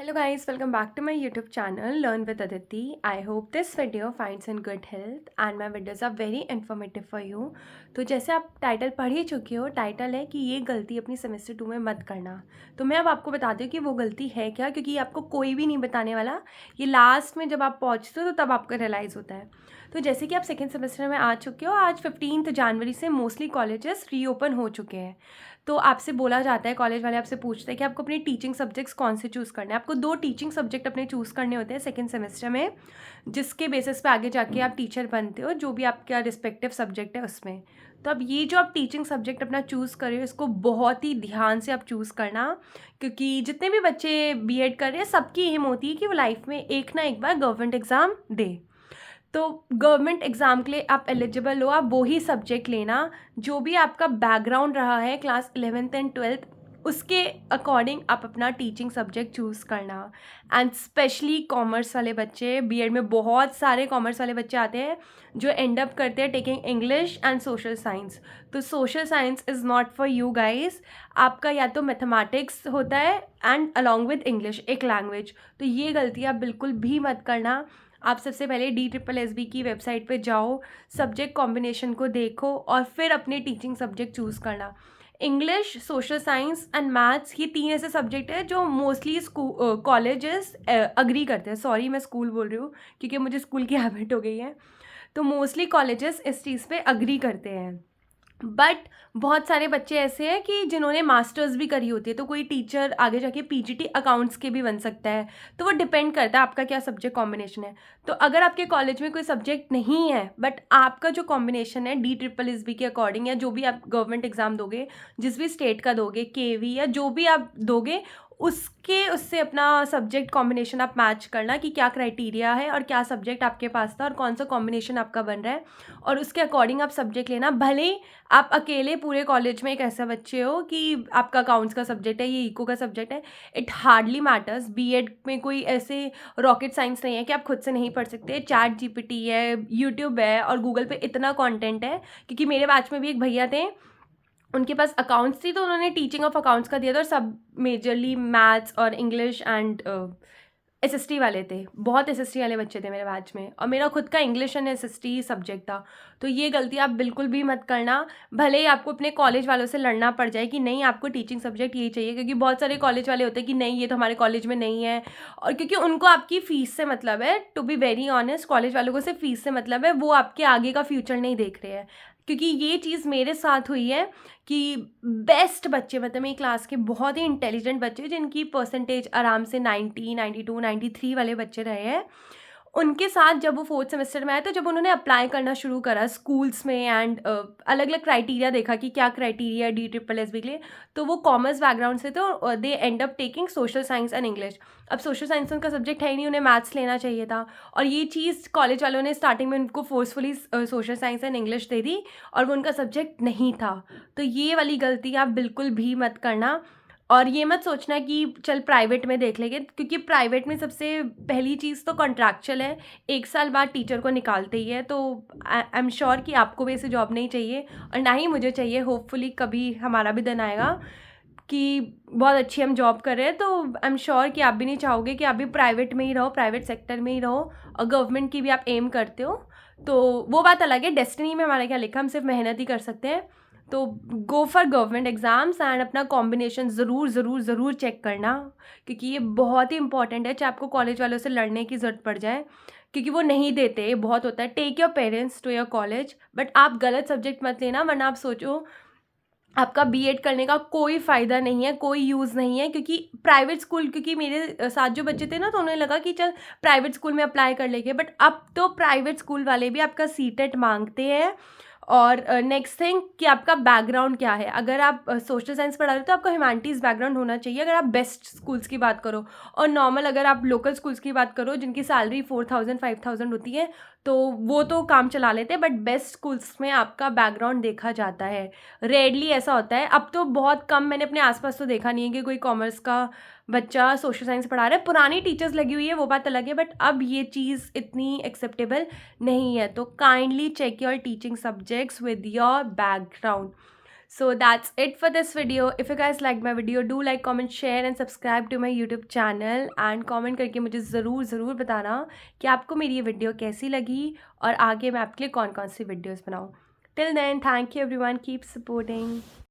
Hello guys, welcome back to my YouTube channel Learn with Aditi. I hope this video finds in good health and my videos are very informative for you. तो जैसे आप title पढ़ ही चुके हो, title है कि ये गलती अपनी सेमेस्टर 2 में मत करना। तो मैं अब आपको बताती हूँ कि वो गलती है क्या, क्योंकि ये आपको कोई भी नहीं बताने वाला। ये लास्ट में जब आप पहुँचते हो तो तब आपको रियलाइज़ होता है। तो जैसे कि आप सेकेंड सेमेस्टर में आ चुके हो, आज 15 जनवरी से मोस्टली कॉलेजेस रीओपन हो चुके हैं। तो आपसे बोला जाता है, कॉलेज वाले आपसे पूछते हैं कि आपको अपने टीचिंग सब्जेक्ट्स कौन से चूज़ करने हैं। आपको 2 टीचिंग सब्जेक्ट अपने चूज़ करने होते हैं सेकेंड सेमेस्टर में, जिसके बेसिस पे आगे जाके आप टीचर बनते हो, जो भी आपका रिस्पेक्टिव सब्जेक्ट है उसमें। तो अब ये जो आप टीचिंग सब्जेक्ट अपना चूज़ कर रहे हो, इसको बहुत ही ध्यान से आप चूज़ करना, क्योंकि जितने भी बच्चे बीएड कर रहे हैं सबकी एम होती है कि वो लाइफ में एक ना एक बार गवर्नमेंट एग्ज़ाम दे। तो गवर्नमेंट एग्ज़ाम के लिए आप एलिजिबल हो, आप वो ही सब्जेक्ट लेना जो भी आपका बैकग्राउंड रहा है क्लास 11th एंड 12th, उसके अकॉर्डिंग आप अपना टीचिंग सब्जेक्ट चूज़ करना। एंड स्पेशली कॉमर्स वाले बच्चे, बीएड में बहुत सारे कॉमर्स वाले बच्चे आते हैं जो एंड अप करते हैं taking English and social science. तो social science is not for you guys. आपका या तो मैथमेटिक्स होता है एंड अलॉन्ग विद इंग्लिश एक लैंग्वेज। तो ये गलती आप बिल्कुल भी मत करना। आप सबसे पहले DSSB की वेबसाइट पे जाओ, सब्जेक्ट कॉम्बिनेशन को देखो और फिर अपने टीचिंग सब्जेक्ट चूज़ करना। English, social science and maths, ये 3 ऐसे सब्जेक्ट हैं जो मोस्टली कॉलेजेस अग्री करते हैं। सॉरी, मैं स्कूल बोल रही हूँ क्योंकि मुझे स्कूल की हैबिट हो गई है। तो मोस्टली कॉलेजेस इस चीज़ पे अग्री करते हैं। बट बहुत सारे बच्चे ऐसे हैं कि जिन्होंने मास्टर्स भी करी होती है, तो कोई टीचर आगे जाके PGT अकाउंट्स के भी बन सकता है। तो वो डिपेंड करता है आपका क्या सब्जेक्ट कॉम्बिनेशन है। तो अगर आपके कॉलेज में कोई सब्जेक्ट नहीं है बट आपका जो कॉम्बिनेशन है DSSB के अकॉर्डिंग, या जो भी आप गवर्नमेंट एग्ज़ाम दोगे, जिस भी स्टेट का दोगे, KV या जो भी आप दोगे, उससे अपना सब्जेक्ट कॉम्बिनेशन आप मैच करना कि क्या क्राइटेरिया है और क्या सब्जेक्ट आपके पास था और कौन सा कॉम्बिनेशन आपका बन रहा है, और उसके अकॉर्डिंग आप सब्जेक्ट लेना। भले आप अकेले पूरे कॉलेज में एक ऐसा बच्चे हो कि आपका अकाउंट्स का सब्जेक्ट है, ये इको का सब्जेक्ट है, इट हार्डली मैटर्स। बीएड में कोई ऐसे रॉकेट साइंस नहीं है कि आप खुद से नहीं पढ़ सकते। चैट जीपीटी है, यूट्यूब है और गूगल पे इतना कंटेंट है। क्योंकि मेरे बैच में भी एक भैया थे, उनके पास अकाउंट्स थी तो उन्होंने टीचिंग ऑफ अकाउंट्स का दिया था, और सब मेजरली मैथ्स और इंग्लिश एंड SST वाले थे। बहुत SST वाले बच्चे थे मेरे बैच में, और मेरा खुद का इंग्लिश एंड SST सब्जेक्ट था। तो ये गलती आप बिल्कुल भी मत करना। भले ही आपको अपने कॉलेज वालों से लड़ना पड़ जाए कि नहीं आपको टीचिंग सब्जेक्ट यही चाहिए, क्योंकि बहुत सारे कॉलेज वाले होते हैं कि नहीं ये तो हमारे कॉलेज में नहीं है, और क्योंकि उनको आपकी फ़ीस से मतलब है। To be very honest, college वालों को सिर्फ फ़ीस से मतलब है, वो आपके आगे का फ्यूचर नहीं देख रहे हैं। क्योंकि ये चीज़ मेरे साथ हुई है कि बेस्ट बच्चे, मतलब मेरी क्लास के बहुत ही इंटेलिजेंट बच्चे जिनकी परसेंटेज आराम से 90, 92, 93 वाले बच्चे रहे हैं, उनके साथ जब वो 4th सेमेस्टर में आए, तो जब उन्होंने अप्लाई करना शुरू करा स्कूल्स में एंड अलग अलग क्राइटेरिया देखा कि क्या क्राइटेरिया है DSSB के लिए, तो वो कॉमर्स बैकग्राउंड से थे और they end up taking social science and English. अब सोशल साइंस उनका सब्जेक्ट है ही नहीं, उन्हें मैथ्स लेना चाहिए था, और ये चीज़ कॉलेज वालों ने स्टार्टिंग में उनको forcefully social science and English दे दी, और वो उनका सब्जेक्ट नहीं था। तो ये वाली गलती आप बिल्कुल भी मत करना। और ये मत सोचना कि चल प्राइवेट में देख लेंगे, क्योंकि प्राइवेट में सबसे पहली चीज़ तो कॉन्ट्रैक्चुअल है, 1 साल बाद टीचर को निकालते ही है। तो आई एम श्योर कि आपको भी ऐसी जॉब नहीं चाहिए और ना ही मुझे चाहिए। होपफुली कभी हमारा भी दिन आएगा कि बहुत अच्छी हम जॉब कर रहे हैं, तो आई एम श्योर कि आप भी नहीं चाहोगे कि आप भी प्राइवेट में ही रहो, प्राइवेट सेक्टर में ही रहो, और गवर्नमेंट की भी आप एम करते हो। तो वो बात अलग है, डेस्टिनी में हमारा क्या लिखा, हम सिर्फ मेहनत ही कर सकते हैं। तो go for government exams and अपना कॉम्बिनेशन ज़रूर ज़रूर ज़रूर चेक करना, क्योंकि ये बहुत ही इंपॉर्टेंट है। चाहे आपको कॉलेज वालों से लड़ने की ज़रूरत पड़ जाए, क्योंकि वो नहीं देते, ये बहुत होता है। Take your parents to your college, but आप गलत सब्जेक्ट मत लेना, वरना आप सोचो आपका बीएड करने का कोई फ़ायदा नहीं है, कोई यूज़ नहीं है। क्योंकि प्राइवेट स्कूल, क्योंकि मेरे साथ जो बच्चे थे ना, तो उन्हें लगा कि चल प्राइवेट स्कूल में अप्लाई कर लेंगे, बट अब तो प्राइवेट स्कूल वाले भी आपका सीटेट मांगते हैं। और नेक्स्ट थिंग कि आपका बैकग्राउंड क्या है। अगर आप सोशल साइंस पढ़ा रहे हो तो आपका ह्यूमैनिटीज़ बैकग्राउंड होना चाहिए, अगर आप बेस्ट स्कूल्स की बात करो। और नॉर्मल अगर आप लोकल स्कूल्स की बात करो जिनकी सैलरी 4000 5000 होती है, तो वो तो काम चला लेते हैं, बट बेस्ट स्कूल्स में आपका बैकग्राउंड देखा जाता है। रेयरली ऐसा होता है, अब तो बहुत कम, मैंने अपने आसपास तो देखा नहीं है कि कोई कॉमर्स का बच्चा सोशल साइंस पढ़ा रहा है। पुरानी टीचर्स लगी हुई है, वो बात अलग है, बट अब ये चीज़ इतनी एक्सेप्टेबल नहीं है। तो kindly check your teaching subjects with your background. So that's it for this video. If you guys liked my video, do like, comment, share and subscribe to my YouTube channel. And comment करके मुझे ज़रूर बताना कि आपको मेरी ये video कैसी लगी और आगे मैं आपके लिए कौन कौन सी वीडियोस बनाऊँ. Till then, thank you everyone. Keep supporting.